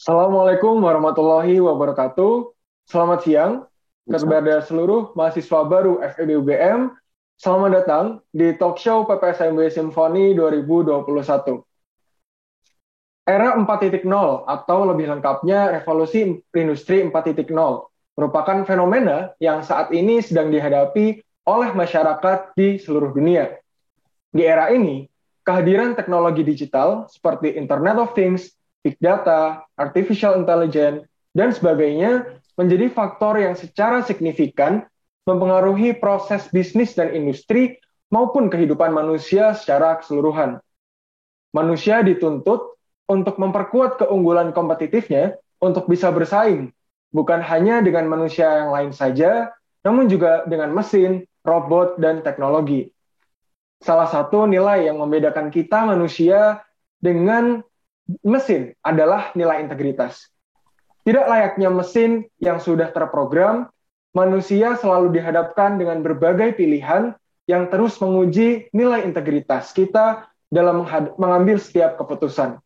Assalamualaikum warahmatullahi wabarakatuh. Selamat siang kepada seluruh mahasiswa baru FEB UGM. Selamat datang di talk show PPSMB Simfoni 2021. Era 4.0 atau lebih lengkapnya revolusi industri 4.0 merupakan fenomena yang saat ini sedang dihadapi oleh masyarakat di seluruh dunia. Di era ini, kehadiran teknologi digital seperti Internet of Things, Big Data, Artificial Intelligence, dan sebagainya menjadi faktor yang secara signifikan mempengaruhi proses bisnis dan industri maupun kehidupan manusia secara keseluruhan. Manusia dituntut untuk memperkuat keunggulan kompetitifnya untuk bisa bersaing, bukan hanya dengan manusia yang lain saja, namun juga dengan mesin, robot, dan teknologi. Salah satu nilai yang membedakan kita manusia dengan mesin adalah nilai integritas. Tidak layaknya mesin yang sudah terprogram, manusia selalu dihadapkan dengan berbagai pilihan yang terus menguji nilai integritas kita dalam mengambil setiap keputusan.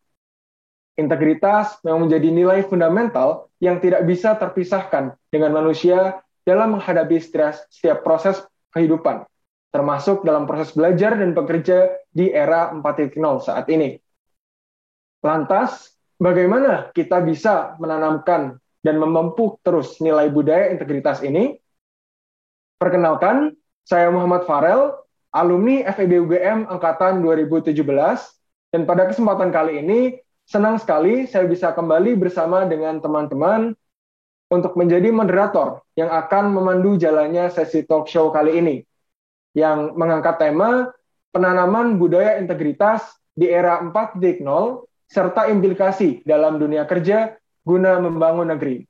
Integritas memang menjadi nilai fundamental yang tidak bisa terpisahkan dengan manusia dalam menghadapi setiap proses kehidupan, termasuk dalam proses belajar dan bekerja di era 4.0 saat ini. Lantas, bagaimana kita bisa menanamkan dan memupuk terus nilai budaya integritas ini? Perkenalkan, saya Muhammad Farel, alumni FEB UGM Angkatan 2017, dan pada kesempatan kali ini, senang sekali saya bisa kembali bersama dengan teman-teman untuk menjadi moderator yang akan memandu jalannya sesi talk show kali ini, yang mengangkat tema penanaman budaya integritas di era 4.0 serta implikasi dalam dunia kerja guna membangun negeri.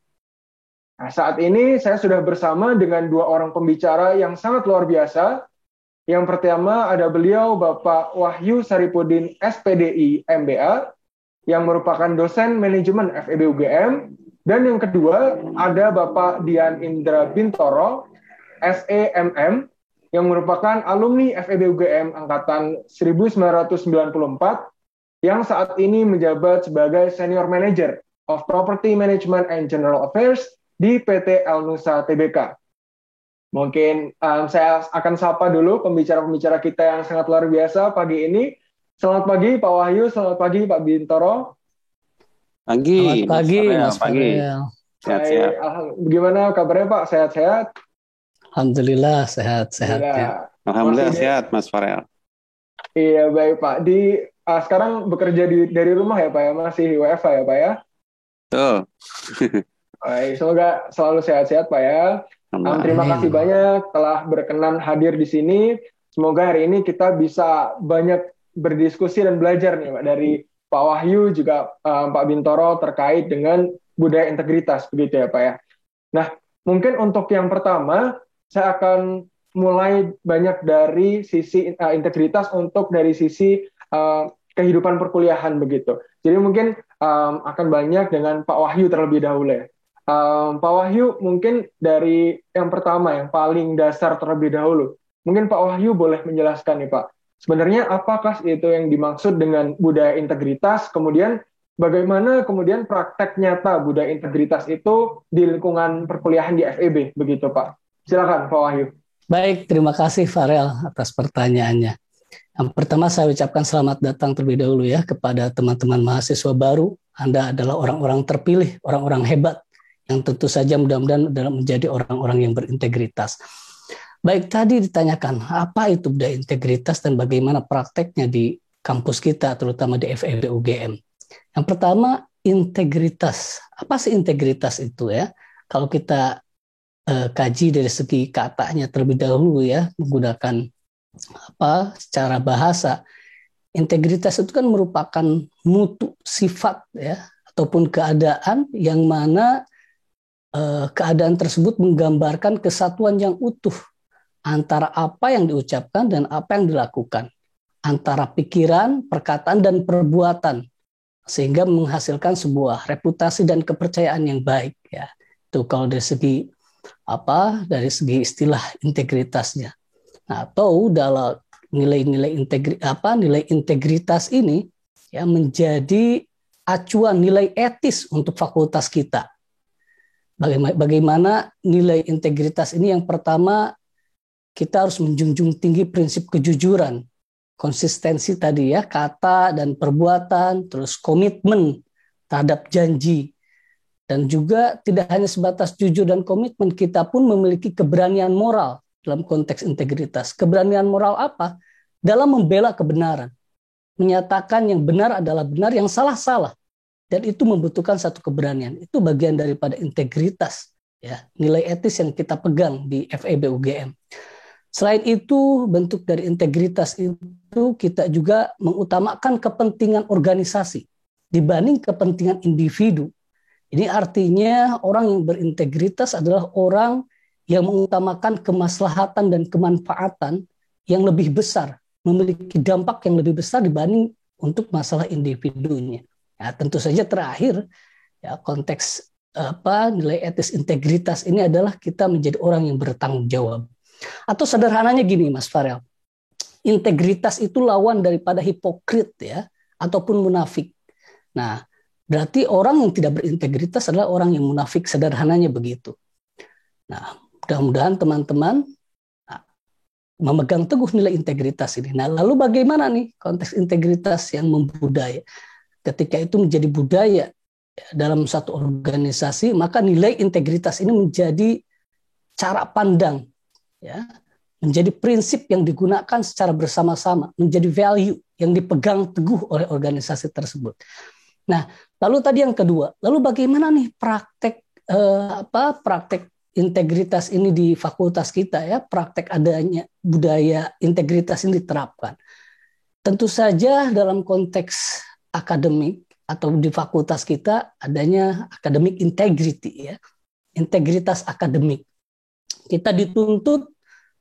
Nah, saat ini saya sudah bersama dengan dua orang pembicara yang sangat luar biasa. Yang pertama ada beliau Bapak Wahyu Saripudin SPDI MBA, yang merupakan dosen manajemen FEB UGM, dan yang kedua ada Bapak Dian Indra Bintoro, SEMM, yang merupakan alumni FEB UGM Angkatan 1994, yang saat ini menjabat sebagai Senior Manager of Property Management and General Affairs di PT Elnusa Tbk. Mungkin saya akan sapa dulu pembicara-pembicara kita yang sangat luar biasa pagi ini. Selamat pagi Pak Wahyu, selamat pagi Pak Bintoro. Pagi, Selamat pagi, Mas pagi. Farel. Sehat-sehat. Gimana kabarnya Pak? Sehat-sehat? Alhamdulillah sehat-sehat ya. Alhamdulillah sehat Mas Farel. Iya baik Pak. Sekarang bekerja dari rumah ya Pak ya, masih WFH ya Pak ya? Betul. Baik, semoga selalu sehat-sehat Pak ya. Terima kasih banyak telah berkenan hadir di sini. Semoga hari ini kita bisa banyak berdiskusi dan belajar nih Pak dari Pak Wahyu juga Pak Bintoro terkait dengan budaya integritas begitu ya Pak ya. Nah, mungkin untuk yang pertama saya akan mulai banyak dari sisi integritas untuk dari sisi kehidupan perkuliahan begitu. Jadi mungkin akan banyak dengan Pak Wahyu terlebih dahulu ya. Pak Wahyu mungkin dari yang pertama yang paling dasar terlebih dahulu. Mungkin Pak Wahyu boleh menjelaskan nih Pak. Sebenarnya apakah itu yang dimaksud dengan budaya integritas, kemudian bagaimana kemudian praktek nyata budaya integritas itu di lingkungan perkuliahan di FEB begitu Pak. Silakan Pak Wahyu. Baik, terima kasih Farel atas pertanyaannya. Yang pertama saya ucapkan selamat datang terlebih dahulu ya kepada teman-teman mahasiswa baru. Anda adalah orang-orang terpilih, orang-orang hebat yang tentu saja mudah-mudahan dalam menjadi orang-orang yang berintegritas. Baik, tadi ditanyakan apa itu budaya integritas dan bagaimana prakteknya di kampus kita, terutama di FEB UGM. Yang pertama, integritas. Apa sih integritas itu ya? Kalau kita kaji dari segi katanya terlebih dahulu ya, menggunakan secara bahasa, integritas itu kan merupakan mutu sifat ya, ataupun keadaan yang mana keadaan tersebut menggambarkan kesatuan yang utuh antara apa yang diucapkan dan apa yang dilakukan, antara pikiran, perkataan, dan perbuatan, sehingga menghasilkan sebuah reputasi dan kepercayaan yang baik ya. Itu kalau dari segi istilah integritasnya. Nah, atau dalam nilai integritas ini ya menjadi acuan nilai etis untuk fakultas kita. Bagaimana nilai integritas ini? Yang pertama, kita harus menjunjung tinggi prinsip kejujuran, konsistensi tadi ya, kata dan perbuatan, terus komitmen terhadap janji. Dan juga tidak hanya sebatas jujur dan komitmen, kita pun memiliki keberanian moral dalam konteks integritas. Keberanian moral apa? Dalam membela kebenaran. Menyatakan yang benar adalah benar, yang salah-salah. Dan itu membutuhkan satu keberanian. Itu bagian daripada integritas, ya, nilai etis yang kita pegang di FEB UGM. Selain itu, bentuk dari integritas itu kita juga mengutamakan kepentingan organisasi dibanding kepentingan individu. Ini artinya orang yang berintegritas adalah orang yang mengutamakan kemaslahatan dan kemanfaatan yang lebih besar, memiliki dampak yang lebih besar dibanding untuk masalah individunya. Ya, tentu saja terakhir, ya, konteks nilai etis integritas ini adalah kita menjadi orang yang bertanggung jawab. Atau sederhananya gini, Mas Farel, integritas itu lawan daripada hipokrit, ya, ataupun munafik. Nah, berarti orang yang tidak berintegritas adalah orang yang munafik, sederhananya begitu. Nah, mudah-mudahan teman-teman memegang teguh nilai integritas ini. Nah, lalu bagaimana nih konteks integritas yang membudaya? Ketika itu menjadi budaya dalam satu organisasi, maka nilai integritas ini menjadi cara pandang, ya, menjadi prinsip yang digunakan secara bersama-sama, menjadi value yang dipegang teguh oleh organisasi tersebut. Nah, lalu tadi yang kedua, lalu bagaimana nih praktek integritas ini di fakultas kita, ya, praktek adanya budaya integritas ini diterapkan. Tentu saja dalam konteks akademik atau di fakultas kita adanya academic integrity, ya, integritas akademik. Kita dituntut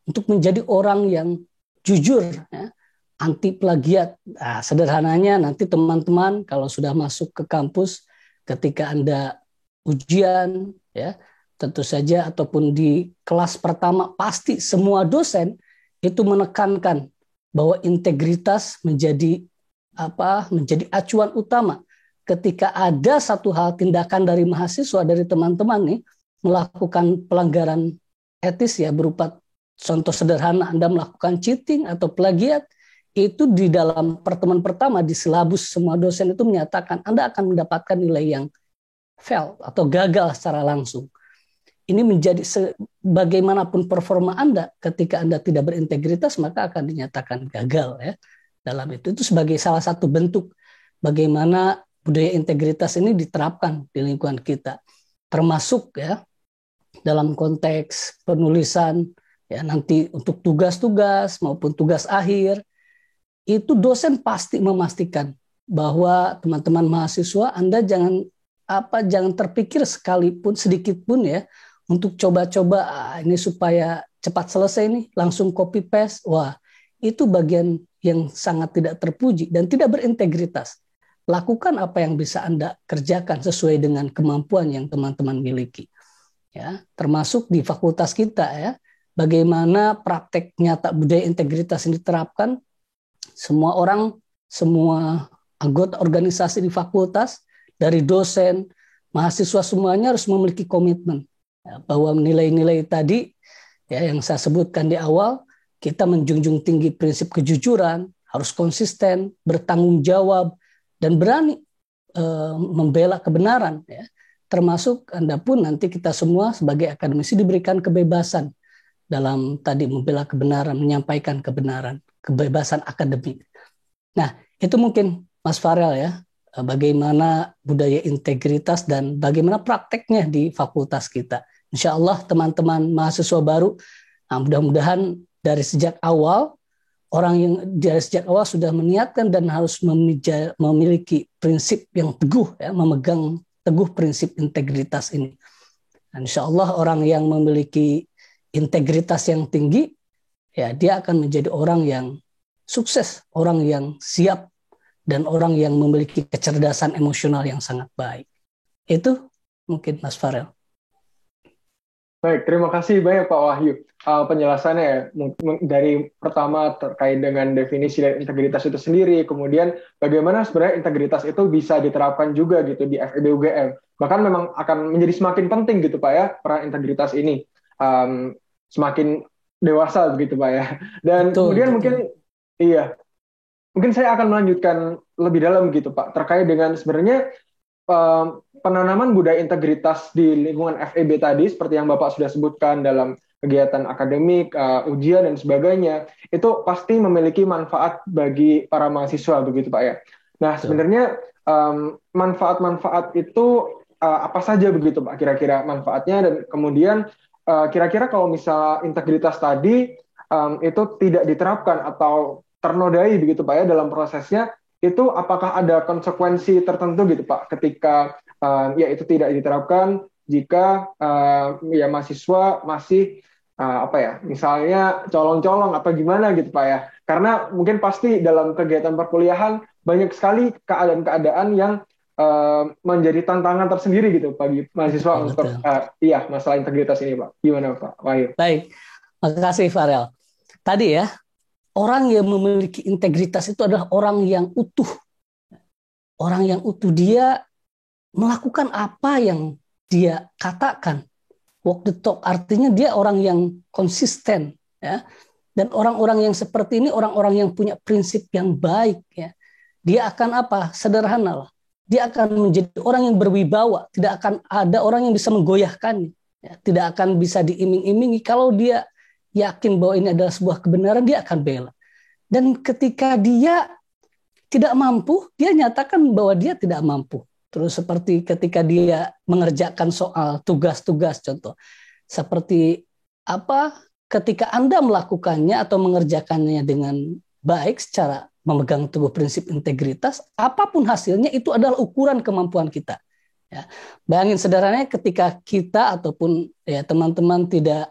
untuk menjadi orang yang jujur, ya, anti plagiat. Nah, sederhananya nanti teman-teman kalau sudah masuk ke kampus, ketika Anda ujian, ya, tentu saja ataupun di kelas pertama, pasti semua dosen itu menekankan bahwa integritas menjadi acuan utama. Ketika ada satu hal tindakan dari mahasiswa, dari teman-teman nih melakukan pelanggaran etis, ya, berupa contoh sederhana Anda melakukan cheating atau plagiat, itu di dalam pertemuan pertama di silabus semua dosen itu menyatakan Anda akan mendapatkan nilai yang fail atau gagal secara langsung. Ini menjadi bagaimanapun performa Anda, ketika Anda tidak berintegritas maka akan dinyatakan gagal, ya. Dalam itu sebagai salah satu bentuk bagaimana budaya integritas ini diterapkan di lingkungan kita, termasuk, ya, dalam konteks penulisan, ya, nanti untuk tugas-tugas maupun tugas akhir, itu dosen pasti memastikan bahwa teman-teman mahasiswa Anda jangan terpikir sekalipun sedikit pun, ya, untuk coba-coba ini supaya cepat selesai nih, langsung copy paste. Wah, itu bagian yang sangat tidak terpuji dan tidak berintegritas. Lakukan apa yang bisa Anda kerjakan sesuai dengan kemampuan yang teman-teman miliki, ya, termasuk di fakultas kita, ya. Bagaimana praktek nyata budaya integritas ini diterapkan? Semua orang, semua anggota organisasi di fakultas, dari dosen, mahasiswa, semuanya harus memiliki komitmen, ya, bahwa nilai-nilai tadi, ya, yang saya sebutkan di awal, kita menjunjung tinggi prinsip kejujuran, harus konsisten, bertanggung jawab, dan berani membela kebenaran, ya. Termasuk Anda pun nanti kita semua sebagai akademisi diberikan kebebasan dalam tadi membela kebenaran, menyampaikan kebenaran, kebebasan akademik. Nah, itu mungkin Mas Farel, ya, bagaimana budaya integritas dan bagaimana prakteknya di fakultas kita. Insya Allah teman-teman mahasiswa baru, mudah-mudahan dari sejak awal, orang yang dari sejak awal sudah meniatkan dan harus memiliki prinsip yang teguh, ya, memegang teguh prinsip integritas ini. Dan insya Allah orang yang memiliki integritas yang tinggi, ya, dia akan menjadi orang yang sukses, orang yang siap, dan orang yang memiliki kecerdasan emosional yang sangat baik. Itu mungkin Mas Farel. Baik, terima kasih banyak Pak Wahyu. Penjelasannya ya, dari pertama terkait dengan definisi dari integritas itu sendiri, kemudian bagaimana sebenarnya integritas itu bisa diterapkan juga gitu di FEB UGM. Bahkan memang akan menjadi semakin penting gitu Pak ya, peran integritas ini semakin dewasa begitu Pak ya. Dan Betul, kemudian betul. iya, mungkin saya akan melanjutkan lebih dalam gitu Pak, terkait dengan sebenarnya penanaman budaya integritas di lingkungan FEB tadi, seperti yang Bapak sudah sebutkan dalam kegiatan akademik, ujian dan sebagainya, itu pasti memiliki manfaat bagi para mahasiswa begitu Pak ya. Nah Betul. sebenarnya manfaat-manfaat itu apa saja begitu Pak kira-kira manfaatnya, dan kemudian kira-kira kalau misal integritas tadi itu tidak diterapkan atau ternodai begitu Pak ya dalam prosesnya, itu apakah ada konsekuensi tertentu gitu Pak ketika ya itu tidak diterapkan jika ya mahasiswa masih apa ya misalnya colong-colong atau gimana gitu Pak ya, karena mungkin pasti dalam kegiatan perkuliahan banyak sekali keadaan-keadaan yang menjadi tantangan tersendiri gitu bagi mahasiswa Betul, untuk betul. iya masalah integritas ini Pak, gimana Pak Wahyu? Baik, makasih Farel. Tadi ya, orang yang memiliki integritas itu adalah orang yang utuh. Orang yang utuh, dia melakukan apa yang dia katakan. Walk the talk, artinya dia orang yang konsisten. Ya. Dan orang-orang yang seperti ini, orang-orang yang punya prinsip yang baik. Ya. Dia akan apa? Sederhana lah. Dia akan menjadi orang yang berwibawa. Tidak akan ada orang yang bisa menggoyahkannya. Ya. Tidak akan bisa diiming-imingi. Kalau dia yakin bahwa ini adalah sebuah kebenaran, dia akan bela. Dan ketika dia tidak mampu, dia nyatakan bahwa dia tidak mampu. Terus seperti ketika dia mengerjakan soal tugas-tugas, contoh. Seperti apa ketika Anda melakukannya atau mengerjakannya dengan baik secara memegang teguh prinsip integritas, apapun hasilnya itu adalah ukuran kemampuan kita. Ya. Bayangin sederhananya ketika kita ataupun ya teman-teman tidak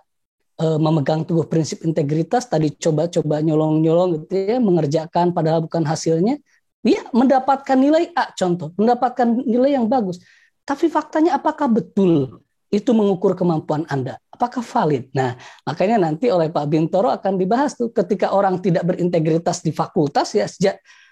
memegang teguh prinsip integritas, tadi coba-coba nyolong-nyolong gitu ya, mengerjakan padahal bukan hasilnya, ya mendapatkan nilai A contoh, mendapatkan nilai yang bagus. Tapi faktanya apakah betul itu mengukur kemampuan Anda? Apakah valid? Nah, makanya nanti oleh Pak Bintoro akan dibahas tuh ketika orang tidak berintegritas di fakultas ya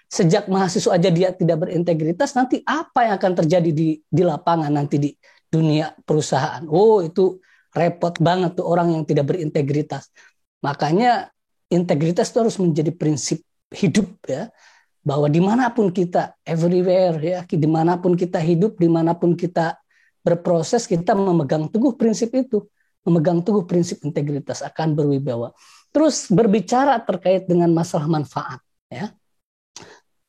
sejak mahasiswa aja dia tidak berintegritas, nanti apa yang akan terjadi di lapangan nanti di dunia perusahaan. Oh, itu repot banget tuh orang yang tidak berintegritas. Makanya integritas itu harus menjadi prinsip hidup ya. Bahwa dimanapun kita, everywhere ya, dimanapun kita hidup, dimanapun kita berproses, kita memegang teguh prinsip itu. Memegang teguh prinsip integritas akan berwibawa. Terus berbicara terkait dengan masalah manfaat ya.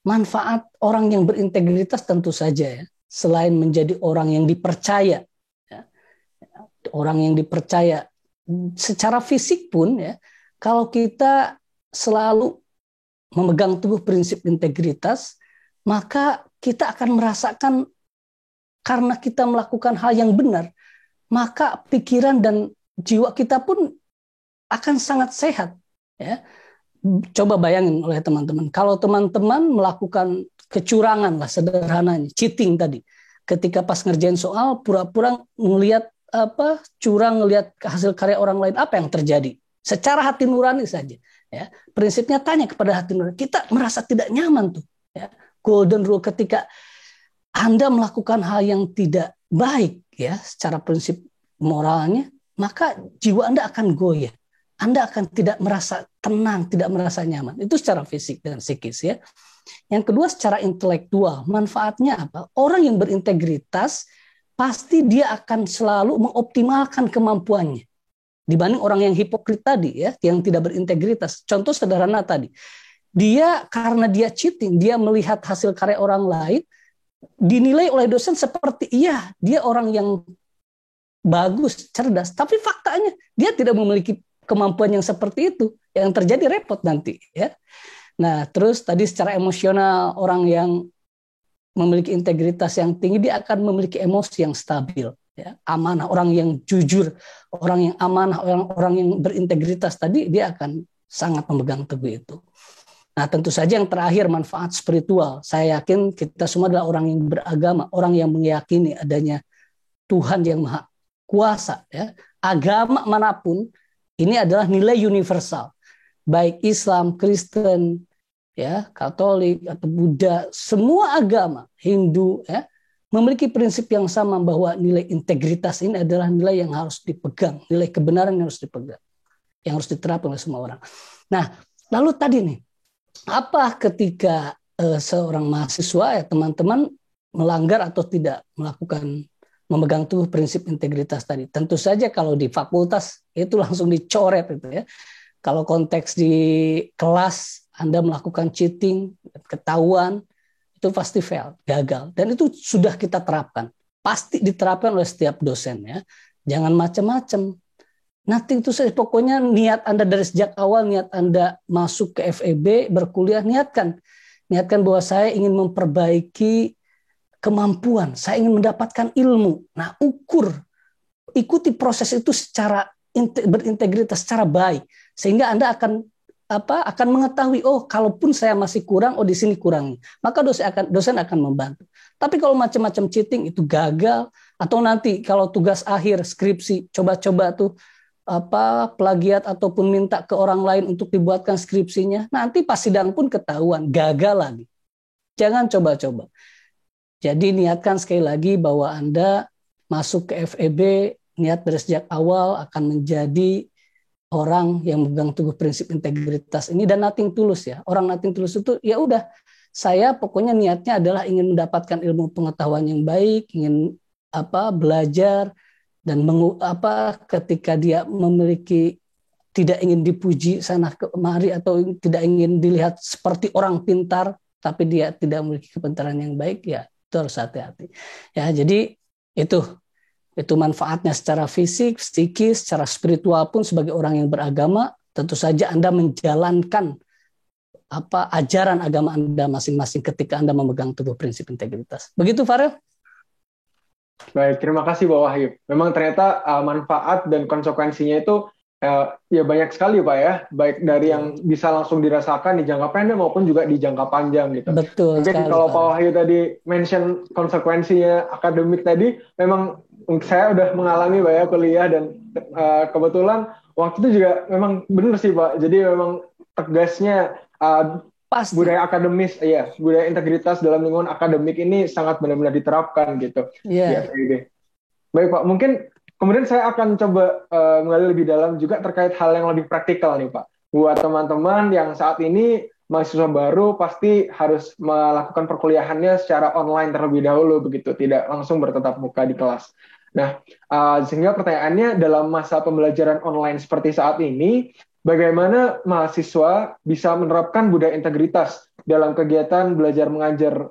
Manfaat orang yang berintegritas tentu saja ya. Selain menjadi orang yang dipercaya, orang yang dipercaya secara fisik pun ya, kalau kita selalu memegang teguh prinsip integritas, maka kita akan merasakan karena kita melakukan hal yang benar, maka pikiran dan jiwa kita pun akan sangat sehat ya. Coba bayangin oleh teman-teman, kalau teman-teman melakukan kecurangan lah sederhananya, cheating tadi, ketika pas ngerjain soal pura-pura ngelihat curang ngelihat hasil karya orang lain, apa yang terjadi? Secara hati nurani saja, ya. Prinsipnya tanya kepada hati nurani. Kita merasa tidak nyaman tuh, ya. Golden rule ketika Anda melakukan hal yang tidak baik, ya, secara prinsip moralnya, maka jiwa Anda akan goyah. Anda akan tidak merasa tenang, tidak merasa nyaman. Itu secara fisik dan psikis, ya. Yang kedua secara intelektual, manfaatnya apa? Orang yang berintegritas pasti dia akan selalu mengoptimalkan kemampuannya dibanding orang yang hipokrit tadi ya, yang tidak berintegritas. Contoh sederhana tadi, dia karena dia cheating, dia melihat hasil karya orang lain, dinilai oleh dosen seperti iya dia orang yang bagus, cerdas, tapi faktanya dia tidak memiliki kemampuan yang seperti itu. Yang terjadi repot nanti ya. Nah, terus tadi secara emosional, orang yang memiliki integritas yang tinggi, dia akan memiliki emosi yang stabil, ya, amanah, orang yang jujur, orang yang amanah, orang yang berintegritas tadi, dia akan sangat memegang teguh itu. Nah, tentu saja yang terakhir manfaat spiritual. Saya yakin kita semua adalah orang yang beragama, orang yang meyakini adanya Tuhan yang maha kuasa, ya. Agama manapun ini adalah nilai universal. Baik Islam, Kristen, ya, Katolik atau Buddha, semua agama, Hindu, ya, memiliki prinsip yang sama bahwa nilai integritas ini adalah nilai yang harus dipegang, nilai kebenaran yang harus dipegang, yang harus diterapkan oleh semua orang. Nah, lalu tadi nih, apa ketika seorang mahasiswa, ya teman-teman, melanggar atau tidak melakukan memegang teguh prinsip integritas tadi? Tentu saja kalau di fakultas itu langsung dicoret itu, ya. Kalau konteks di kelas Anda melakukan cheating, ketahuan, itu pasti fail, gagal. Dan itu sudah kita terapkan. Pasti diterapkan oleh setiap dosen, ya. Jangan macam-macam. Nanti itu saja, pokoknya niat Anda dari sejak awal, niat Anda masuk ke FEB, berkuliah, niatkan bahwa saya ingin memperbaiki kemampuan, saya ingin mendapatkan ilmu. Nah, ikuti proses itu secara berintegritas, secara baik, sehingga Anda akan mengetahui, oh, kalaupun saya masih kurang, oh, di sini kurangi, maka dosen akan membantu. Tapi kalau macam-macam cheating itu gagal, atau nanti kalau tugas akhir skripsi coba-coba tuh plagiat ataupun minta ke orang lain untuk dibuatkan skripsinya, nanti pas sidang pun ketahuan, gagal lagi. Jangan coba-coba. Jadi niatkan sekali lagi bahwa Anda masuk ke FEB, niat dari sejak awal akan menjadi orang yang memegang teguh prinsip integritas ini, dan nothing tulus, ya. Orang nothing tulus itu, ya udah, saya pokoknya niatnya adalah ingin mendapatkan ilmu pengetahuan yang baik, ingin belajar, dan ketika dia memiliki, tidak ingin dipuji sana kemari atau tidak ingin dilihat seperti orang pintar, tapi dia tidak memiliki kepintaran yang baik, ya itu harus hati-hati. Ya, jadi itu manfaatnya secara fisik, psikis, secara spiritual pun sebagai orang yang beragama, tentu saja Anda menjalankan ajaran agama Anda masing-masing ketika Anda memegang teguh prinsip integritas. Begitu, Farel? Baik, terima kasih Pak Wahyu. Memang ternyata manfaat dan konsekuensinya itu ya banyak sekali Pak, ya. Baik dari yang bisa langsung dirasakan di jangka pendek maupun juga di jangka panjang gitu. Betul. Mungkin kalau Pak Wahyu tadi mention konsekuensinya akademik tadi, memang saya udah mengalami Pak, ya, kuliah, dan kebetulan waktu itu juga memang benar sih Pak. Jadi memang tegasnya budaya akademis, ya, budaya integritas dalam lingkungan akademik ini sangat benar-benar diterapkan gitu. Yeah. Ya, baik Pak, mungkin kemudian saya akan coba mengali lebih dalam juga terkait hal yang lebih praktikal nih Pak. Buat teman-teman yang saat ini mahasiswa baru pasti harus melakukan perkuliahannya secara online terlebih dahulu begitu, tidak langsung bertatap muka di kelas. Nah, sehingga pertanyaannya, dalam masa pembelajaran online seperti saat ini, bagaimana mahasiswa bisa menerapkan budaya integritas dalam kegiatan belajar mengajar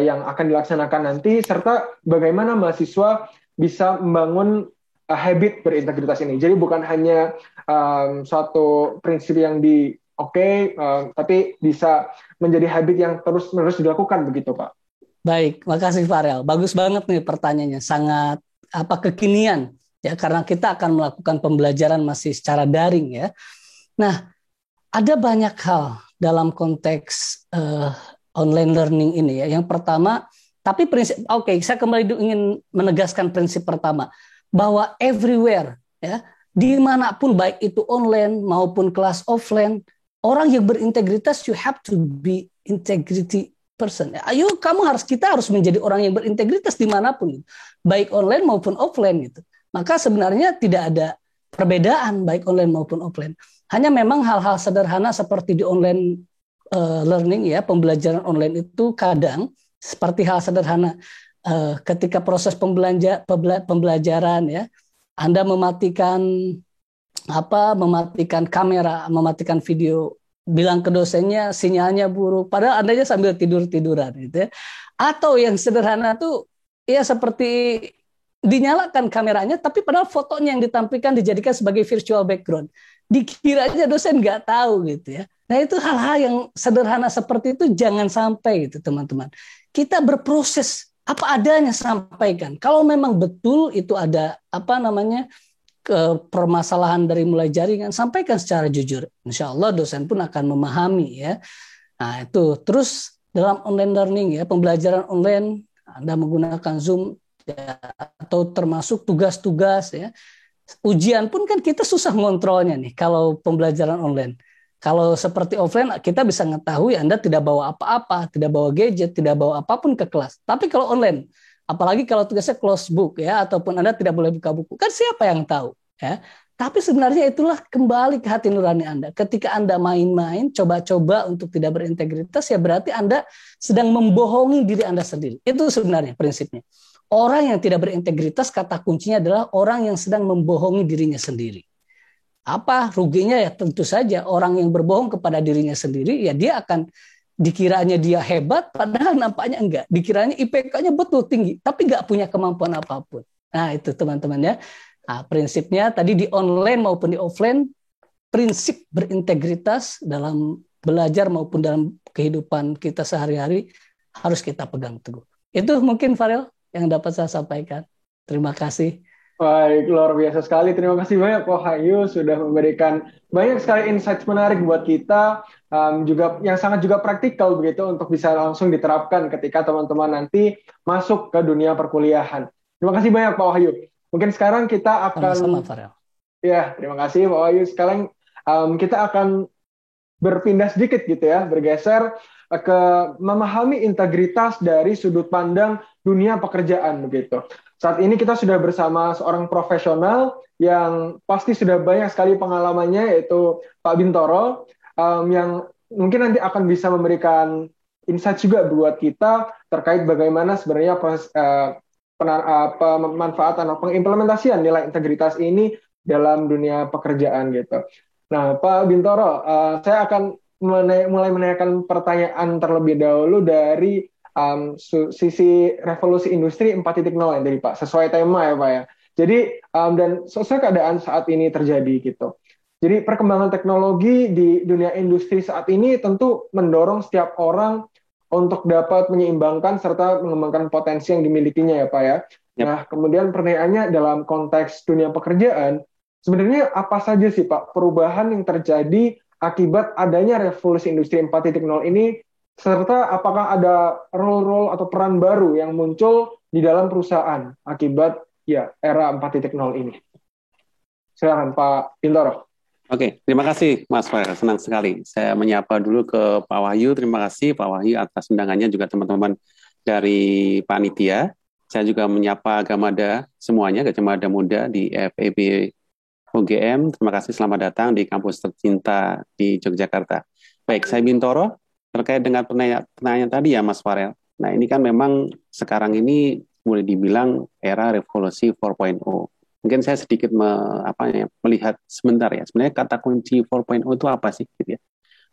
yang akan dilaksanakan nanti, serta bagaimana mahasiswa bisa membangun habit berintegritas ini. Jadi bukan hanya suatu prinsip yang tapi bisa menjadi habit yang terus-menerus dilakukan begitu Pak. Baik, makasih Farel. Bagus banget nih pertanyaannya, sangat kekinian, ya, karena kita akan melakukan pembelajaran masih secara daring, ya. Nah, ada banyak hal dalam konteks online learning ini, ya. Yang pertama, tapi saya kembali ingin menegaskan prinsip pertama, bahwa everywhere, ya, dimanapun baik itu online maupun kelas offline, orang yang berintegritas, you have to be integrity person. Kita harus menjadi orang yang berintegritas dimanapun, baik online maupun offline gitu. Maka sebenarnya tidak ada perbedaan baik online maupun offline. Hanya memang hal-hal sederhana seperti di online learning, ya, pembelajaran online itu kadang seperti hal sederhana ketika proses pembelajaran, ya, Anda mematikan kamera, mematikan video, bilang ke dosennya sinyalnya buruk, padahal Andanya sambil tidur-tiduran gitu, ya. Atau yang sederhana tuh, ya, seperti dinyalakan kameranya tapi padahal fotonya yang ditampilkan dijadikan sebagai virtual background. Dikiranya dosen nggak tahu gitu, ya. Nah, itu hal-hal yang sederhana seperti itu jangan sampai gitu, teman-teman. Kita berproses apa adanya, sampaikan. Kalau memang betul itu ada permasalahan dari mulai jaringan, sampaikan secara jujur. Insya Allah dosen pun akan memahami, ya. Nah, itu. Terus dalam online learning, ya, pembelajaran online, Anda menggunakan Zoom, ya, atau termasuk tugas-tugas ya. Ujian pun kan kita susah ngontrolnya nih kalau pembelajaran online. Kalau seperti offline kita bisa mengetahui Anda tidak bawa apa-apa, tidak bawa gadget, tidak bawa apapun ke kelas. Tapi kalau online, apalagi kalau tugasnya close book ya, ataupun Anda tidak boleh buka buku, kan siapa yang tahu ya? Tapi sebenarnya itulah kembali ke hati nurani Anda. Ketika Anda main-main, coba-coba untuk tidak berintegritas, ya berarti Anda sedang membohongi diri Anda sendiri. Itu sebenarnya prinsipnya. Orang yang tidak berintegritas, kata kuncinya adalah orang yang sedang membohongi dirinya sendiri. Apa ruginya? Ya tentu saja orang yang berbohong kepada dirinya sendiri, ya dia akan dikiranya dia hebat, padahal nampaknya enggak. Dikiranya IPK-nya betul tinggi, tapi enggak punya kemampuan apapun. Nah itu teman-teman ya. Nah, prinsipnya tadi di online maupun di offline, prinsip berintegritas dalam belajar maupun dalam kehidupan kita sehari-hari harus kita pegang teguh. Itu mungkin Farel yang dapat saya sampaikan. Terima kasih. Baik, luar biasa sekali. Terima kasih banyak Pak Wahyu sudah memberikan banyak sekali insight menarik buat kita, juga yang sangat juga praktikal begitu untuk bisa langsung diterapkan ketika teman-teman nanti masuk ke dunia perkuliahan. Terima kasih banyak Pak Wahyu. Mungkin sekarang kita akan Sama-sama, Farel. Ya, terima kasih Pak Wahyu. Sekarang kita akan berpindah sedikit gitu ya, bergeser ke memahami integritas dari sudut pandang dunia pekerjaan begitu. Saat ini kita sudah bersama seorang profesional yang pasti sudah banyak sekali pengalamannya, yaitu Pak Bintoro, yang mungkin nanti akan bisa memberikan insight juga buat kita terkait bagaimana sebenarnya proses pemanfaatan atau pengimplementasian nilai integritas ini dalam dunia pekerjaan gitu. Nah, Pak Bintoro, saya akan mulai menanyakan pertanyaan terlebih dahulu dari sisi revolusi industri 4.0 yang dari Pak, sesuai tema ya Pak ya. Jadi dan sesuai keadaan saat ini terjadi gitu. Jadi perkembangan teknologi di dunia industri saat ini tentu mendorong setiap orang untuk dapat menyeimbangkan serta mengembangkan potensi yang dimilikinya ya Pak ya. Yep. Nah, kemudian pertanyaannya dalam konteks dunia pekerjaan, sebenarnya apa saja sih Pak perubahan yang terjadi akibat adanya revolusi industri 4.0 ini, serta apakah ada role-role atau peran baru yang muncul di dalam perusahaan akibat ya era 4.0 ini? Silakan Pak Bintoro. Oke, terima kasih Mas Farel, senang sekali. Saya menyapa dulu ke Pak Wahyu. Terima kasih Pak Wahyu atas undangannya, juga teman-teman dari panitia. Saya juga menyapa Gamada semuanya, Gamada Muda di FEB UGM. Terima kasih, selamat datang di kampus tercinta di Yogyakarta. Baik, saya Bintoro. Terkait dengan pertanyaan tadi ya Mas Farel. Nah ini kan memang sekarang ini boleh dibilang era revolusi 4.0. Mungkin saya sedikit melihat sebentar ya. Sebenarnya kata kunci 4.0 itu apa sih? Gitu ya.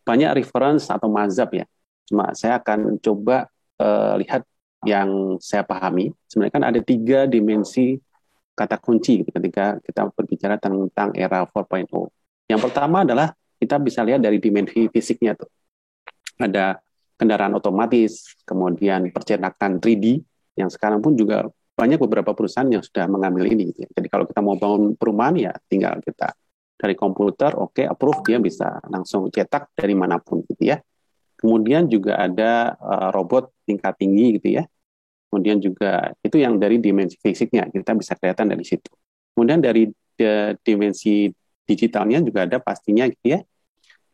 Banyak reference atau mazhab ya. Cuma saya akan coba lihat yang saya pahami. Sebenarnya kan ada 3 dimensi kata kunci gitu, ketika kita berbicara tentang era 4.0. Yang pertama adalah kita bisa lihat dari dimensi fisiknya tuh. Ada kendaraan otomatis, kemudian percetakan 3D, yang sekarang pun juga banyak beberapa perusahaan yang sudah mengambil ini. Gitu ya. Jadi kalau kita mau bangun perumahan ya tinggal kita dari komputer, oke, approve, dia bisa langsung cetak dari manapun gitu ya. Kemudian juga ada robot tingkat tinggi gitu ya. Kemudian juga itu yang dari dimensi fisiknya, kita bisa kelihatan dari situ. Kemudian dari dimensi digitalnya juga ada pastinya gitu ya.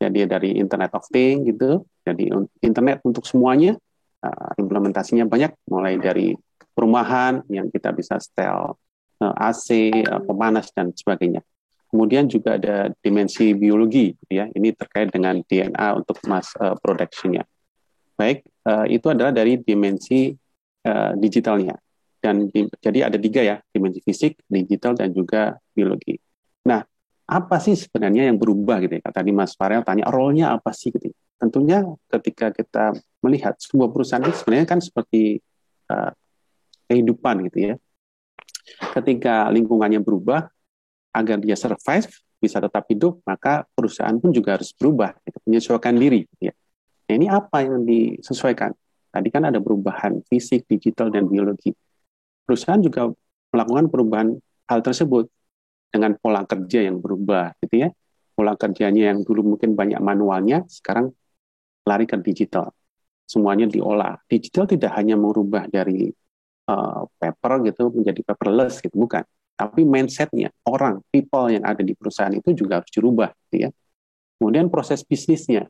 Jadi dari Internet of Things gitu, jadi internet untuk semuanya, implementasinya banyak, mulai dari perumahan yang kita bisa setel AC, pemanas dan sebagainya. Kemudian juga ada dimensi biologi, gitu ya. Ini terkait dengan DNA untuk mass production-nya. Baik, itu adalah dari dimensi digitalnya. Dan jadi ada 3 ya, dimensi fisik, digital dan juga biologi. Nah, apa sih sebenarnya yang berubah gitu ya? Tadi Mas Farel tanya role-nya apa sih gitu. Tentunya ketika kita melihat sebuah perusahaan itu sebenarnya kan seperti kehidupan gitu ya. Ketika lingkungannya berubah, agar dia survive, bisa tetap hidup, maka perusahaan pun juga harus berubah, gitu, menyesuaikan diri. Gitu ya. Nah, ini apa yang disesuaikan? Tadi kan ada perubahan fisik, digital, dan biologi. Perusahaan juga melakukan perubahan hal tersebut dengan pola kerja yang berubah, gitu ya. Pola kerjanya yang dulu mungkin banyak manualnya, sekarang lari ke digital. Semuanya diolah. Digital tidak hanya merubah dari paper gitu menjadi paperless gitu, bukan. Tapi mindsetnya, orang, people yang ada di perusahaan itu juga harus dirubah, gitu ya. Kemudian proses bisnisnya,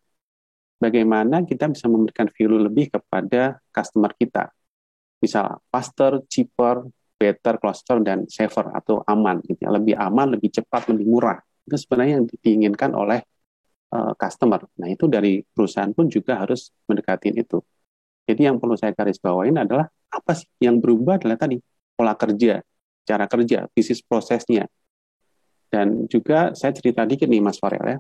bagaimana kita bisa memberikan value lebih kepada customer kita. Misal faster, cheaper, better, closer, dan safer atau aman, gitu ya. Lebih aman, lebih cepat, lebih murah. Itu sebenarnya yang diinginkan oleh customer. Nah, itu dari perusahaan pun juga harus mendekatin itu. Jadi yang perlu saya garis bawain adalah apa sih yang berubah adalah tadi pola kerja, cara kerja, bisnis prosesnya. Dan juga saya cerita dikit nih Mas Farel ya,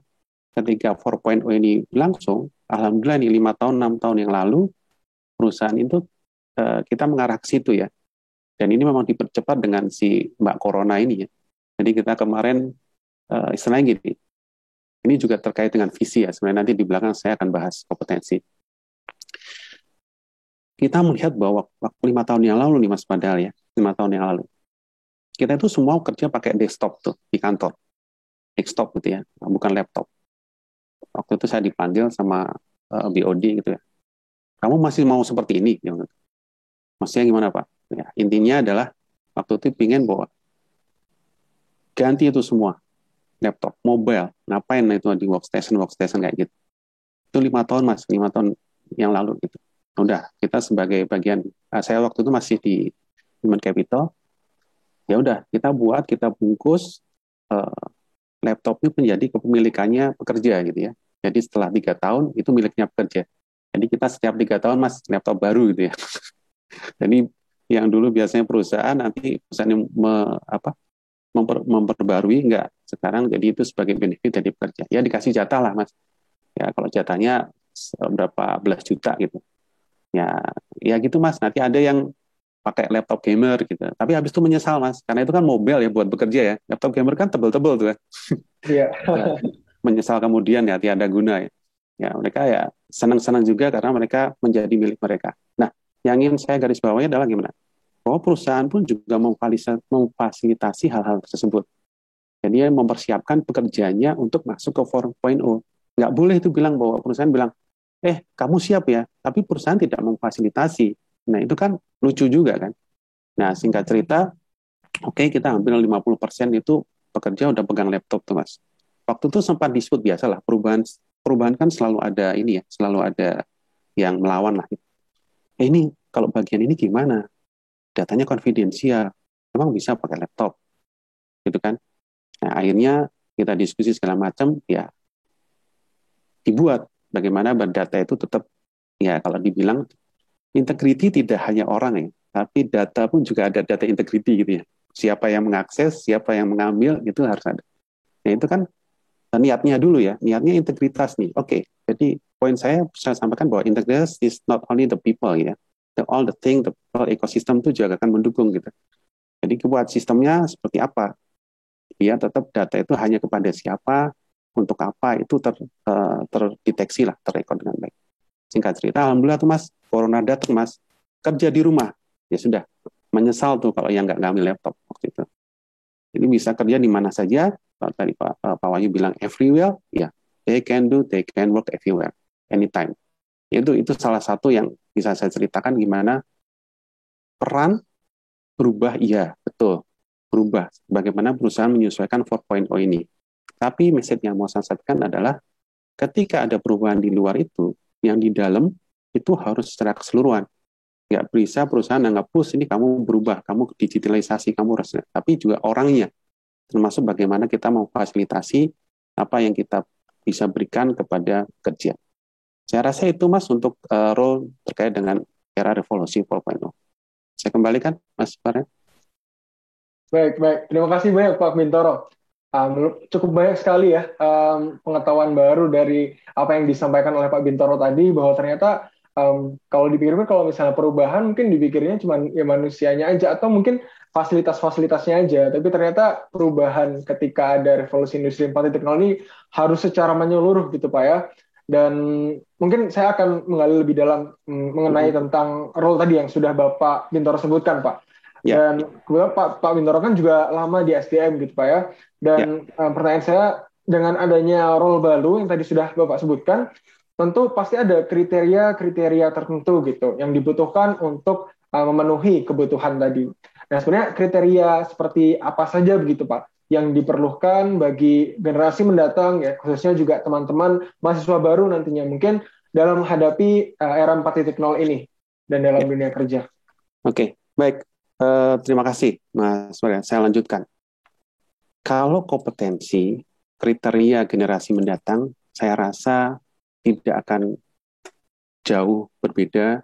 ketika 4.0 ini langsung, alhamdulillah nih 5 tahun, 6 tahun yang lalu, perusahaan itu kita mengarah ke situ ya. Dan ini memang dipercepat dengan si Mbak Corona ini ya. Jadi kita kemarin, istilahnya gini, ini juga terkait dengan visi ya, sebenarnya nanti di belakang saya akan bahas kompetensi. Kita melihat bahwa waktu 5 tahun yang lalu nih Mas Padal ya, 5 tahun yang lalu, kita itu semua kerja pakai desktop tuh di kantor, desktop gitu ya, bukan laptop. Waktu itu saya dipanggil sama BOD gitu ya, kamu masih mau seperti ini? Maksudnya gimana Pak? Ya, intinya adalah waktu itu pingin bahwa ganti itu semua, laptop, mobile, ngapain itu di workstation kayak gitu. Itu 5 tahun Mas, 5 tahun yang lalu gitu. Udah, kita sebagai bagian, saya waktu itu masih di Human Capital, ya udah kita bungkus laptop ini menjadi kepemilikannya pekerja gitu ya. Jadi setelah 3 tahun itu miliknya pekerja. Jadi kita setiap 3 tahun Mas laptop baru gitu ya. Jadi yang dulu biasanya perusahaan nanti perusahaan yang memperbarui enggak, sekarang jadi itu sebagai benefit dari pekerja. Ya dikasih jatah lah Mas. Ya kalau jatahnya berapa belas juta gitu. Ya gitu Mas, nanti ada yang pakai laptop gamer gitu. Tapi habis itu menyesal Mas, karena itu kan mobile ya buat bekerja ya. Laptop gamer kan tebel-tebel tuh kan. Iya. Menyesal kemudian ya tiada guna ya. Ya mereka ya senang-senang juga karena mereka menjadi milik mereka. Nah, yang ingin saya garis bawahi adalah gimana? Bahwa perusahaan pun juga memfasilitasi hal-hal tersebut. Jadi mempersiapkan pekerjaannya untuk masuk ke 4.0. Nggak boleh itu bilang bahwa perusahaan bilang, kamu siap ya, tapi perusahaan tidak memfasilitasi. Nah, itu kan lucu juga kan. Nah, singkat cerita, oke, kita hampir 50% itu pekerja udah pegang laptop tuh, Mas. Waktu itu sempat disebut biasalah, perubahan kan selalu ada ini ya, selalu ada yang melawan lah. Ini kalau bagian ini gimana? Datanya konfidensial, emang bisa pakai laptop? Gitu kan. Nah, akhirnya kita diskusi segala macam, ya dibuat bagaimana data itu tetap, ya kalau dibilang integriti tidak hanya orang ya, tapi data pun juga ada data integriti gitu ya. Siapa yang mengakses, siapa yang mengambil, itu harus ada. Nah itu kan niatnya dulu ya, niatnya integritas nih. Oke, jadi poin saya sampaikan bahwa integritas is not only the people ya, all the thing, the ecosystem itu juga akan mendukung gitu. Jadi buat sistemnya seperti apa? Ya tetap data itu hanya kepada siapa, untuk apa itu terdeteksi lah, terrekod dengan baik. Singkat cerita, alhamdulillah tuh Mas, corona datang Mas, kerja di rumah, ya sudah, menyesal tuh kalau yang nggak ngambil laptop waktu itu. Jadi bisa kerja di mana saja, tadi Pak Wahyu bilang everywhere, ya, they can work everywhere, anytime. Itu salah satu yang bisa saya ceritakan gimana peran berubah, iya, betul, berubah. Bagaimana perusahaan menyesuaikan 4.0 ini. Tapi message yang mau saya sampaikan adalah ketika ada perubahan di luar itu, yang di dalam itu harus secara keseluruhan. Nggak bisa perusahaan anggap ini kamu berubah, kamu digitalisasi, kamu harus. Tapi juga orangnya, termasuk bagaimana kita memfasilitasi apa yang kita bisa berikan kepada kerja. Saya rasa itu Mas untuk role terkait dengan era revolusi 4.0. Saya kembalikan Mas Farel. Baik. Terima kasih banyak Pak Bintoro. Cukup banyak sekali ya pengetahuan baru dari apa yang disampaikan oleh Pak Bintoro tadi, bahwa ternyata kalau dipikirkan, kalau misalnya perubahan mungkin dipikirnya cuma ya manusianya aja atau mungkin fasilitas-fasilitasnya aja, tapi ternyata perubahan ketika ada revolusi industri 4.0 ini harus secara menyeluruh gitu Pak ya. Dan mungkin saya akan menggali lebih dalam mengenai tentang role tadi yang sudah Bapak Bintoro sebutkan Pak. Dan kemudian Pak Bintoro kan juga lama di SDM gitu Pak ya. Dan pertanyaan saya, dengan adanya role baru yang tadi sudah Bapak sebutkan, tentu pasti ada kriteria-kriteria tertentu gitu yang dibutuhkan untuk memenuhi kebutuhan tadi. Nah, sebenarnya kriteria seperti apa saja begitu Pak yang diperlukan bagi generasi mendatang ya, khususnya juga teman-teman mahasiswa baru nantinya mungkin dalam menghadapi era 4.0 ini dan dalam dunia kerja. Oke, baik. Terima kasih, Mas Maria. Saya lanjutkan. Kalau kompetensi, kriteria generasi mendatang, saya rasa tidak akan jauh berbeda,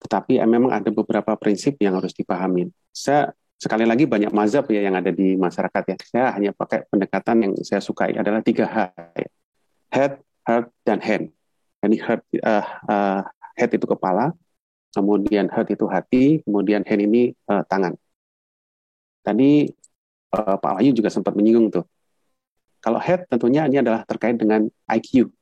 tetapi memang ada beberapa prinsip yang harus dipahami. Saya sekali lagi banyak mazhab ya yang ada di masyarakat ya. Saya hanya pakai pendekatan yang saya sukai adalah 3H, ya. Head, heart, dan hand. Jadi head itu kepala, kemudian heart itu hati, kemudian hand ini tangan. Tadi Pak Wahyu juga sempat menyinggung tuh. Kalau head tentunya ini adalah terkait dengan IQ,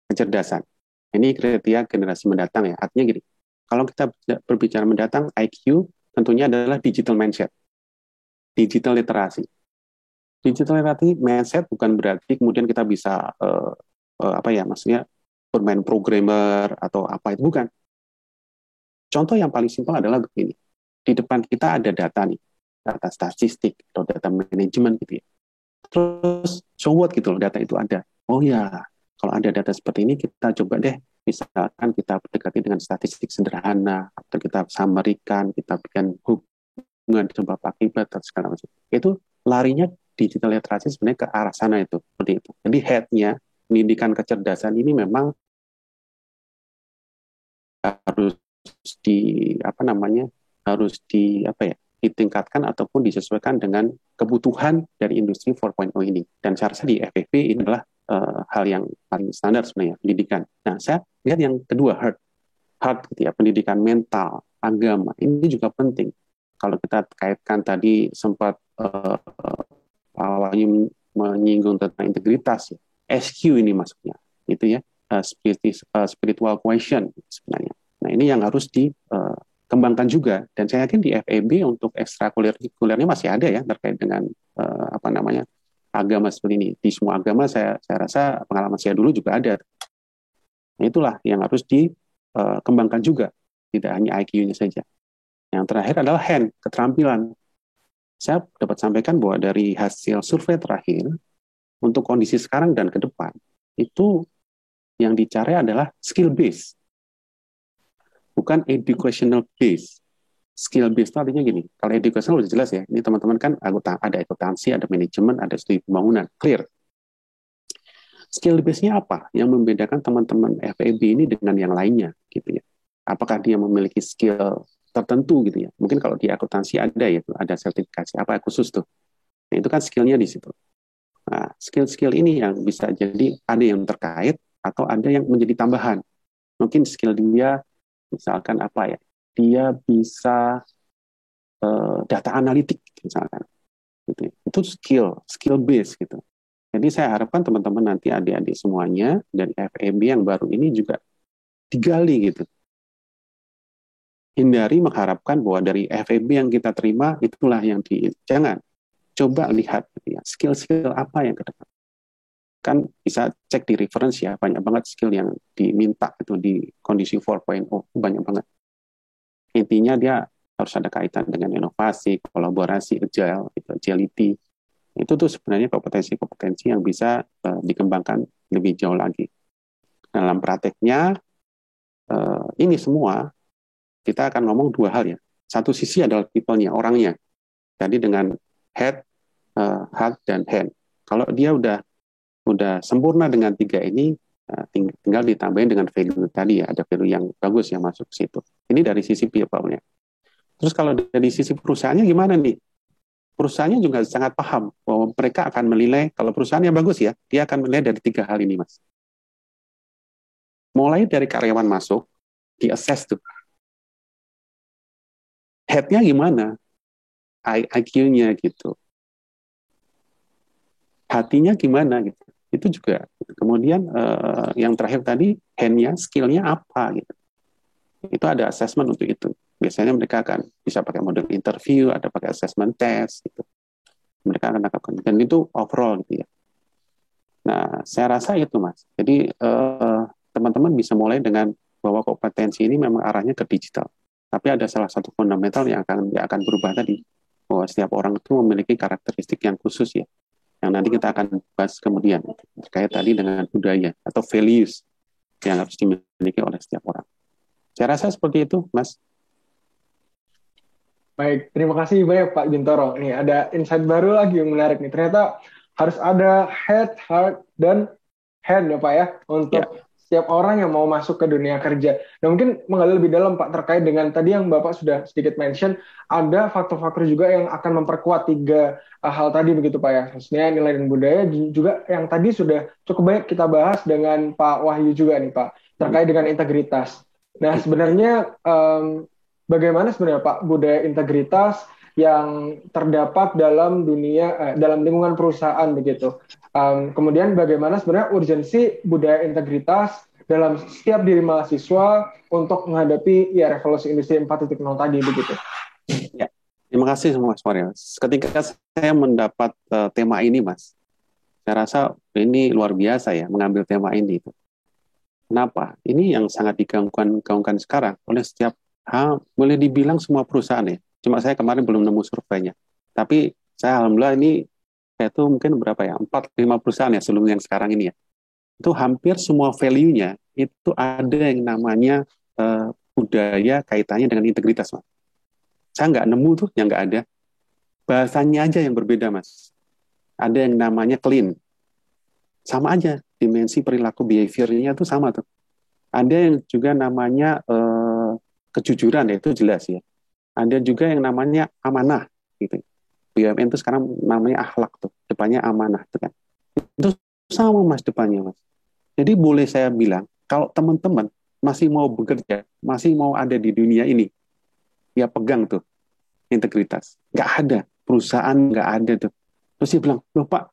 kecerdasan. Ini kriteria generasi mendatang ya. Artinya gini, kalau kita berbicara mendatang, IQ tentunya adalah digital mindset, digital literasi. Digital literasi mindset bukan berarti kemudian kita bisa maksudnya bermain programmer atau apa itu, bukan. Contoh yang paling simpel adalah begini. Di depan kita ada data nih, data statistik atau data manajemen gitu ya. Terus so what gitu loh, data itu ada. Oh ya, kalau ada data seperti ini kita coba deh, misalkan kita dekati dengan statistik sederhana, atau kita summary-kan, kita bikin hubungan sebab akibat atau segala macam. Itu larinya digital literasi sebenarnya ke arah sana itu, seperti itu. Jadi head-nya, pendidikan kecerdasan ini memang harus ditingkatkan ataupun disesuaikan dengan kebutuhan dari industri 4.0 ini. Dan saya rasa di FEB ini adalah hal yang paling standar sebenarnya, pendidikan. Nah, saya lihat yang kedua, heart gitu ya, pendidikan mental, agama, ini juga penting. Kalau kita kaitkan tadi sempat Pak Wahyu menyinggung tentang integritas, ya. SQ ini maksudnya, itu ya, spiritual question sebenarnya. Nah, ini yang harus dikembangkan juga. Dan saya yakin di FEB untuk ekstrakurikulernya masih ada ya terkait dengan agama seperti ini. Di semua agama saya rasa pengalaman saya dulu juga ada. Nah, itulah yang harus dikembangkan juga. Tidak hanya IQ-nya saja. Yang terakhir adalah hand, keterampilan. Saya dapat sampaikan bahwa dari hasil survei terakhir, untuk kondisi sekarang dan ke depan, itu yang dicari adalah skill base, bukan educational base. Skill base itu artinya gini, kalau educational udah jelas ya, ini teman-teman kan ada akuntansi, ada manajemen, ada studi pembangunan, clear. Skill base-nya apa yang membedakan teman-teman FEB ini dengan yang lainnya, gitu ya? Apakah dia memiliki skill tertentu gitu ya? Mungkin kalau di akuntansi ada ya, ada sertifikasi apa khusus tuh. Nah, itu kan skillnya di situ. Nah, skill-skill ini yang bisa jadi ada yang terkait atau ada yang menjadi tambahan. Mungkin skill dia misalkan apa ya, dia bisa data analitik misalkan, gitu. Itu skill base gitu. Jadi saya harapkan teman-teman nanti adik-adik semuanya dari FEB yang baru ini juga digali gitu. Hindari mengharapkan bahwa dari FEB yang kita terima itulah yang jangan. Coba lihat gitu ya, skill-skill apa yang ke depan. Kan bisa cek di reference ya, banyak banget skill yang diminta itu di kondisi 4.0, banyak banget. Intinya dia harus ada kaitan dengan inovasi, kolaborasi, agility. Itu tuh sebenarnya kompetensi-kompetensi yang bisa dikembangkan lebih jauh lagi. Dalam prakteknya, ini semua kita akan ngomong dua hal ya. Satu sisi adalah people-nya, orangnya. Tadi dengan head, heart, dan hand. Kalau dia udah sempurna dengan tiga ini, tinggal ditambahin dengan value tadi ya, ada value yang bagus yang masuk ke situ. Ini dari sisi people-nya. Terus kalau dari sisi perusahaannya gimana nih? Perusahaannya juga sangat paham bahwa mereka akan menilai, kalau perusahaannya bagus ya, dia akan menilai dari tiga hal ini, Mas. Mulai dari karyawan masuk, di-assess tuh. Head-nya gimana? IQ-nya gitu. Hatinya gimana gitu. Itu juga. Kemudian yang terakhir tadi, hand-nya, skill-nya apa gitu. Itu ada assessment untuk itu. Biasanya mereka akan bisa pakai model interview, ada pakai assessment test gitu. Mereka akan lakukan. Dan itu overall gitu ya. Nah, saya rasa itu, Mas. Jadi teman-teman bisa mulai dengan bahwa kompetensi ini memang arahnya ke digital. Tapi ada salah satu fundamental yang akan berubah tadi, bahwa setiap orang itu memiliki karakteristik yang khusus ya, yang nanti kita akan bahas kemudian terkait tadi dengan budaya atau values yang harus dimiliki oleh setiap orang. Saya rasa seperti itu, Mas. Baik, terima kasih banyak Pak Bintoro. Nih ada insight baru lagi yang menarik nih. Ternyata harus ada head, heart, dan hand ya Pak ya, untuk setiap orang yang mau masuk ke dunia kerja. Nah mungkin menggali lebih dalam Pak terkait dengan tadi yang Bapak sudah sedikit mention, ada faktor-faktor juga yang akan memperkuat tiga hal tadi begitu Pak ya. Khususnya nilai dan budaya juga yang tadi sudah cukup banyak kita bahas dengan Pak Wahyu juga nih Pak, terkait dengan integritas. Nah sebenarnya bagaimana sebenarnya Pak budaya integritas yang terdapat dalam dunia dalam lingkungan perusahaan begitu. Kemudian bagaimana sebenarnya urgensi budaya integritas dalam setiap diri mahasiswa untuk menghadapi ya revolusi industri 4.0 tadi begitu. Ya, terima kasih Mas Farel. Ketika saya mendapat tema ini, Mas, saya rasa ini luar biasa ya mengambil tema ini. Kenapa? Ini yang sangat digaungkan sekarang oleh setiap boleh dibilang semua perusahaan ya. Cuma saya kemarin belum nemu surveinya. Tapi saya alhamdulillah ini itu mungkin berapa ya, 4-5 perusahaan ya sebelum yang sekarang ini ya, itu hampir semua value-nya itu ada yang namanya budaya kaitannya dengan integritas, Mas. Saya nggak nemu tuh yang nggak ada. Bahasanya aja yang berbeda, Mas. Ada yang namanya clean. Sama aja, dimensi perilaku behavior-nya itu sama tuh. Ada yang juga namanya kejujuran, ya itu jelas ya. Ada juga yang namanya amanah, gitu. BUMN itu sekarang namanya akhlak tuh, depannya amanah tuh kan. Itu sama Mas depannya Mas. Jadi boleh saya bilang kalau teman-teman masih mau bekerja, masih mau ada di dunia ini, ya pegang tuh integritas. Nggak ada perusahaan, nggak ada tuh. Terus dia bilang, loh Pak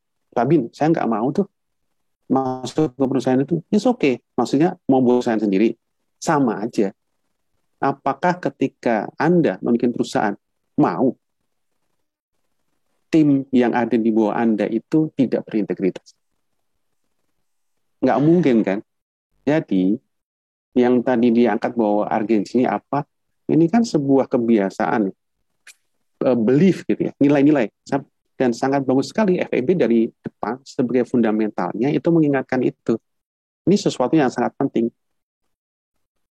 Bin, saya nggak mau tuh masuk ke perusahaan itu. It's okay. Maksudnya mau perusahaan sendiri, sama aja. Apakah ketika Anda membuat perusahaan mau tim yang ada di bawah Anda itu tidak berintegritas? Nggak mungkin kan? Jadi, yang tadi diangkat bahwa urgensi ini apa? Ini kan sebuah kebiasaan, belief gitu ya, nilai-nilai. Dan sangat bagus sekali FEB dari depan sebagai fundamentalnya itu mengingatkan itu. Ini sesuatu yang sangat penting.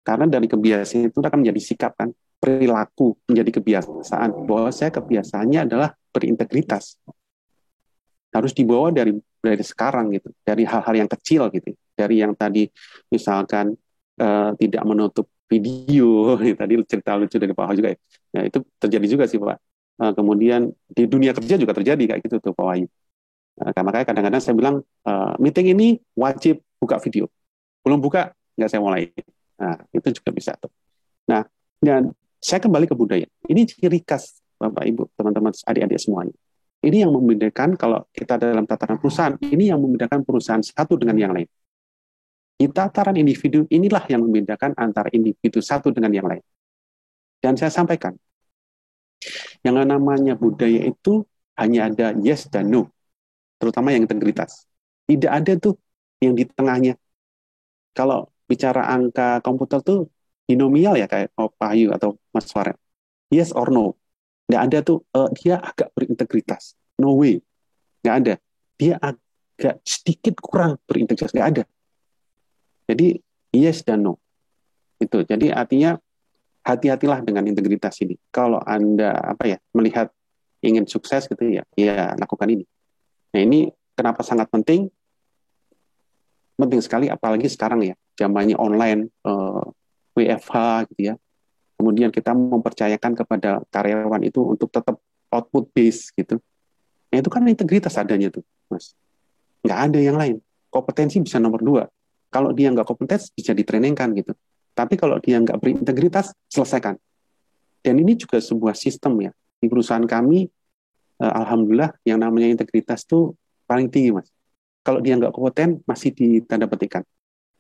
Karena dari kebiasaan itu akan menjadi sikap kan, perilaku menjadi kebiasaan. Bahwa saya kebiasaannya adalah berintegritas. Harus dibawa dari sekarang gitu, dari hal-hal yang kecil gitu. Dari yang tadi misalkan tidak menutup video, tadi cerita lucu dari Pak Wahyu juga ya. Nah, itu terjadi juga sih Pak. Kemudian di dunia kerja juga terjadi kayak gitu tuh Pak Wahyu. Makanya kadang-kadang saya bilang meeting ini wajib buka video. Belum buka, nggak saya mulai. Nah, itu juga bisa tuh. Nah, dan saya kembali ke budaya. Ini ciri khas Bapak Ibu, teman-teman, adik-adik semuanya. Ini yang membedakan kalau kita dalam tataran perusahaan, ini yang membedakan perusahaan satu dengan yang lain. Di tataran individu, inilah yang membedakan antara individu satu dengan yang lain. Dan saya sampaikan, yang namanya budaya itu hanya ada yes dan no, terutama yang integritas. Tidak ada tuh yang di tengahnya. Kalau bicara angka komputer tuh binomial ya kayak Pak Wahyu atau Mas Farel. Yes or no. Nggak ada tuh, dia agak berintegritas. No way. Nggak ada. Dia agak sedikit kurang berintegritas. Nggak ada. Jadi yes dan no. Itu. Jadi artinya hati-hatilah dengan integritas ini. Kalau Anda melihat ingin sukses gitu ya lakukan ini. Nah ini kenapa sangat penting? Penting sekali apalagi sekarang ya, zamannya online, WFH gitu ya. Kemudian kita mempercayakan kepada karyawan itu untuk tetap output base gitu. Nah itu kan integritas adanya tuh, Mas. Nggak ada yang lain. Kompetensi bisa nomor 2. Kalau dia nggak kompeten bisa ditrainingkan gitu. Tapi kalau dia nggak berintegritas, selesaikan. Dan ini juga sebuah sistem ya. Di perusahaan kami, alhamdulillah yang namanya integritas tuh paling tinggi, Mas. Kalau dia nggak kompeten, masih ditanda petikan.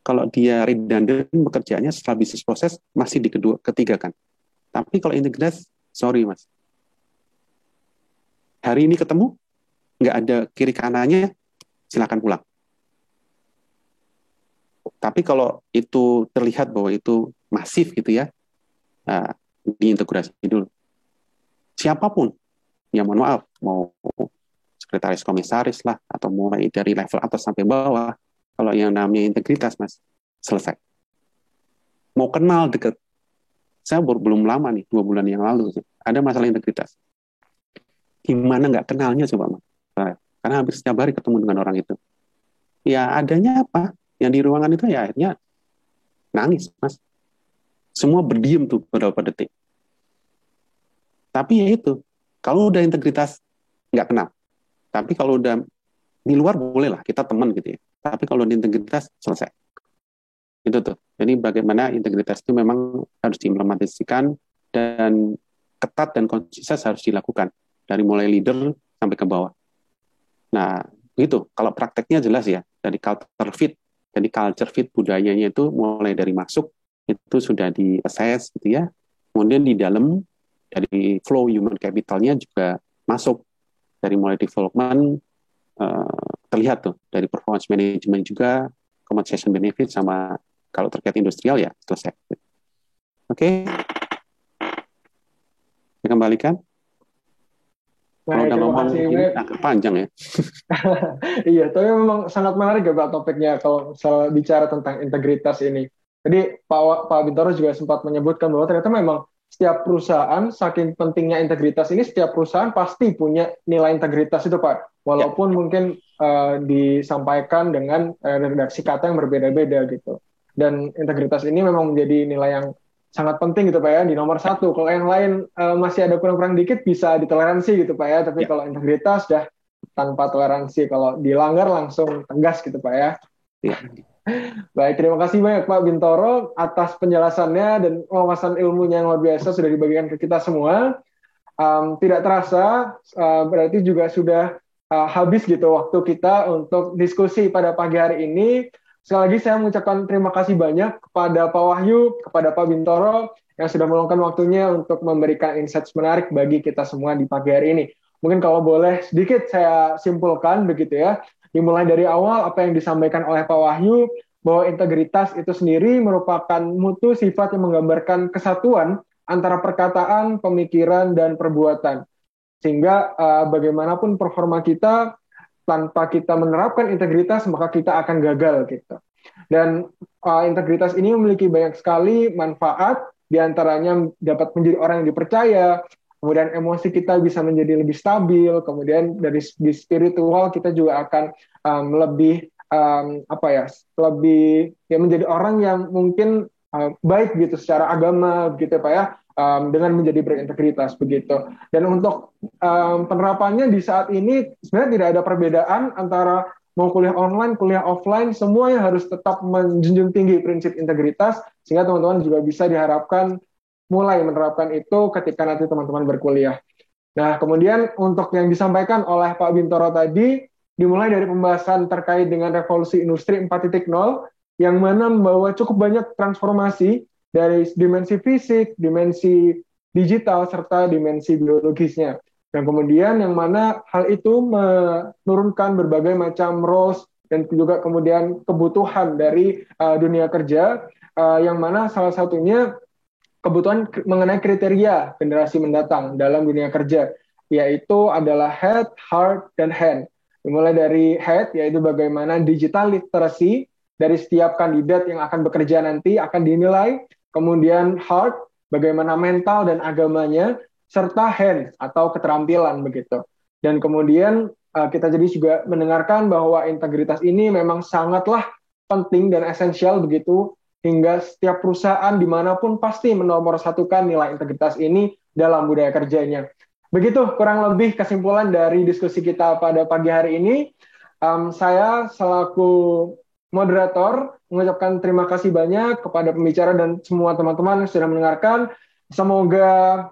Kalau dia redundant bekerjanya setelah bisnis proses, masih di ketiga kan. Tapi kalau integritas, sorry Mas. Hari ini ketemu, nggak ada kiri kanannya, silakan pulang. Tapi kalau itu terlihat bahwa itu masif gitu ya, diintegrasi dulu. Siapapun, ya mohon maaf, mau sekretaris komisaris lah, atau mulai dari level atas sampai bawah, kalau yang namanya integritas, Mas, selesai. Mau kenal deket, saya belum lama nih, 2 bulan yang lalu, ada masalah integritas. Gimana nggak kenalnya coba, Mas? Karena hampir setiap hari ketemu dengan orang itu. Ya adanya apa? Yang di ruangan itu ya akhirnya nangis, Mas. Semua berdiam tuh beberapa detik. Tapi ya itu, kalau udah integritas, nggak kenal. Tapi kalau udah di luar boleh lah, kita teman gitu ya. Tapi kalau di integritas, selesai. Itu tuh. Jadi bagaimana integritas itu memang harus diimplementasikan dan ketat dan konsisten harus dilakukan. Dari mulai leader sampai ke bawah. Nah, gitu. Kalau prakteknya jelas ya, dari culture fit. Jadi culture fit budayanya itu mulai dari masuk, itu sudah di-assess gitu ya. Kemudian di dalam, dari flow human capitalnya juga masuk. Dari mulai development, terlihat tuh. Dari performance management juga, compensation benefit, sama kalau terkait industrial ya selesai. Oke. Saya kembalikan. Kalau udah ngomong ini agak panjang ya. Iya, tapi memang sangat menarik ya Pak topiknya kalau misalnya bicara tentang integritas ini. Jadi Pak Bintoro juga sempat menyebutkan bahwa ternyata memang setiap perusahaan, saking pentingnya integritas ini, setiap perusahaan pasti punya nilai integritas itu Pak. Walaupun mungkin disampaikan dengan redaksi kata yang berbeda-beda gitu. Dan integritas ini memang menjadi nilai yang sangat penting gitu Pak ya, di nomor 1. Kalau yang lain masih ada kurang-kurang dikit bisa ditoleransi gitu Pak ya, tapi kalau integritas sudah tanpa toleransi, kalau dilanggar langsung tegas gitu Pak ya. Baik, terima kasih banyak Pak Bintoro atas penjelasannya dan wawasan ilmunya yang luar biasa sudah dibagikan ke kita semua. Tidak terasa, berarti juga sudah habis gitu waktu kita untuk diskusi pada pagi hari ini. Sekali lagi saya mengucapkan terima kasih banyak kepada Pak Wahyu, kepada Pak Bintoro yang sudah meluangkan waktunya untuk memberikan insights menarik bagi kita semua di pagi hari ini. Mungkin kalau boleh sedikit saya simpulkan begitu ya, dimulai dari awal apa yang disampaikan oleh Pak Wahyu, bahwa integritas itu sendiri merupakan mutu sifat yang menggambarkan kesatuan antara perkataan, pemikiran, dan perbuatan. Sehingga bagaimanapun performa kita, tanpa kita menerapkan integritas, maka kita akan gagal gitu. Dan integritas ini memiliki banyak sekali manfaat, diantaranya dapat menjadi orang yang dipercaya, kemudian emosi kita bisa menjadi lebih stabil, kemudian dari segi spiritual kita juga akan lebih lebih ya menjadi orang yang mungkin baik gitu secara agama gitu Pak ya, dengan menjadi berintegritas begitu. Dan untuk penerapannya di saat ini sebenarnya tidak ada perbedaan antara mau kuliah online, kuliah offline, semuanya harus tetap menjunjung tinggi prinsip integritas, sehingga teman-teman juga bisa diharapkan mulai menerapkan itu ketika nanti teman-teman berkuliah. Nah, kemudian untuk yang disampaikan oleh Pak Bintoro tadi, dimulai dari pembahasan terkait dengan revolusi industri 4.0, yang mana membawa cukup banyak transformasi dari dimensi fisik, dimensi digital, serta dimensi biologisnya. Dan kemudian yang mana hal itu menurunkan berbagai macam roles dan juga kemudian kebutuhan dari dunia kerja, yang mana salah satunya kebutuhan mengenai kriteria generasi mendatang dalam dunia kerja, yaitu adalah head, heart, dan hand. Dimulai dari head, yaitu bagaimana digital literacy dari setiap kandidat yang akan bekerja nanti akan dinilai, kemudian heart, bagaimana mental dan agamanya, serta hand atau keterampilan begitu. Dan kemudian kita jadi juga mendengarkan bahwa integritas ini memang sangatlah penting dan esensial begitu, hingga setiap perusahaan dimanapun pasti menomorsatukan nilai integritas ini dalam budaya kerjanya. Begitu kurang lebih kesimpulan dari diskusi kita pada pagi hari ini. Saya selaku moderator mengucapkan terima kasih banyak kepada pembicara dan semua teman-teman yang sudah mendengarkan. Semoga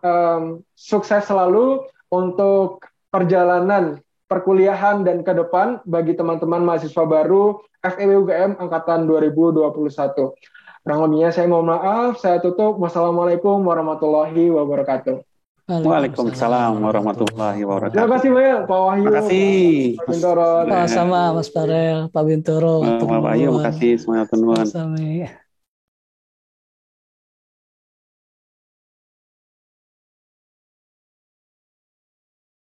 sukses selalu untuk perjalanan perkuliahan dan ke depan bagi teman-teman mahasiswa baru FEB UGM angkatan 2021. Kurang lebihnya saya mohon maaf, saya tutup. Wassalamualaikum warahmatullahi wabarakatuh. Waalaikumsalam warahmatullahi wabarakatuh. Terima kasih banyak Pak Wahyu. Terima kasih. Pak Bintoro. Sama Mas Farel, Pak Bintoro. Pak Wahyu, terima kasih semuanya teman-teman. Sama.